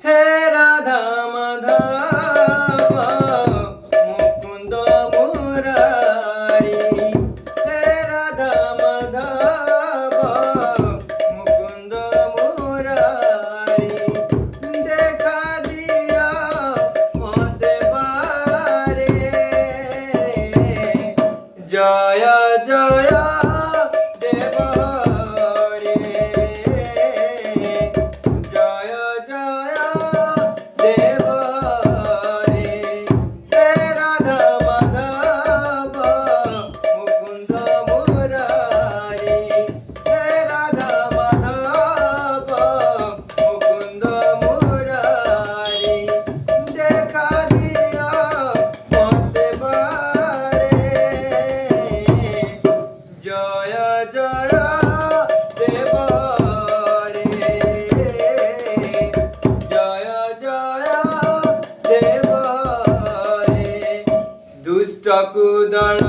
হে রাধা মাধব মুকুন্দ মুরারি, হে রাধা মাধব মুকুন্দ মুরারি, দেখা দিয়া মতে বারে। জয় জয় দেব রে, জয় জয় দেব রে, হে রাধা মাধব মুকুন্দ মুরারি, হে রাধা মাধব মুকুন্দ মুরারি, দেখা দিয়া মতে বারে। জয় জয় দেব রে, জয় জয় দেব রে, দুষ্ট কুদল